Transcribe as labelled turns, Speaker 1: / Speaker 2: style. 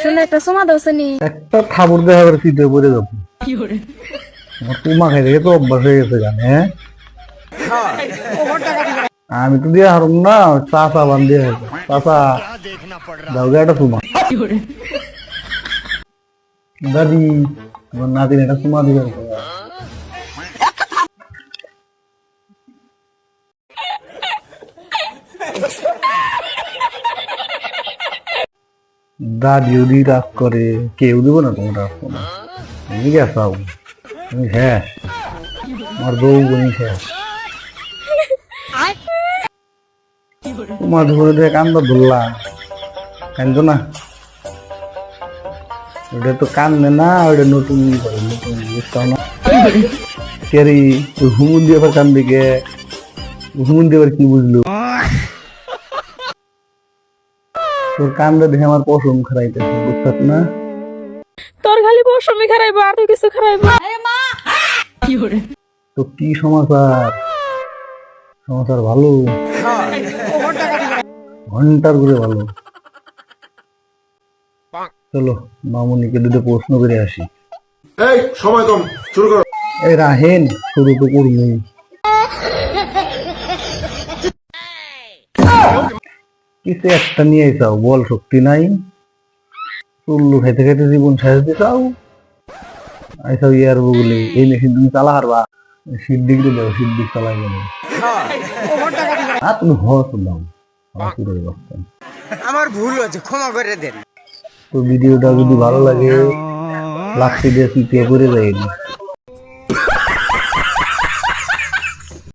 Speaker 1: শুনে একটা সমা দোসনি
Speaker 2: একটা ঠাকুর দেখা করে চিতে পড়ে যাবো। আমার পুমা খাই দেখে তো অভ্যাস হয়ে গেছে গান। হ্যাঁ আমি তো দিয়ে হারুম না, চাচা বান দিয়ে চাচা দাও গে একটা পুমা। দাদি আমার নাতিন একটা পুমা দিয়ে দাদিও দি রাগ করে, কেউ দিব না তোমার রাগ না। তুমি গেছাও, তুমি শেষ, আমার বউ বোনই শেষ। তোমার ধরে দিয়ে কান্দা ধরলাম, কান্দো না, ওটা তো কান্দে না, ওটা নতুন করে নতুন বুঝতাম না। কেরি হুমুন দিয়ে আবার কান্দে গে, হুমুন দিয়ে আবার কি বুঝলো? তোর কান্দা দেখে আমার পশম খারাইতেছে, বুঝতাস না?
Speaker 1: তোর খালি পশমই খারাইবো আর তো কিছু খারাইবো।
Speaker 2: তো কি সমাচার? সমাচার ভালো, ঘন্টার করে ভালো। চলো মামুনিকে দুটো প্রশ্ন করে আসি।
Speaker 3: এই সময় কম, শুরু করো।
Speaker 2: এই রাহেন, শুরু তো করবি। কিছু একটা নিয়ে চাও, বল শক্তি নাই, চুল্লু খাইতে খাইতে জীবন সাজাতে চাও, আইসাও ইয়ার বগুলি এই মেশিন তুমি চালা হারবা, সিদ্দিক দাও, সিদ্দিক চালাই যাবে। তুমি হস দাও,
Speaker 4: আমার ভুল হয়েছে, ক্ষমা করে দেন।
Speaker 2: তো ভিডিওটা যদি ভালো লাগে লাস্টে দিয়ে করে যাই।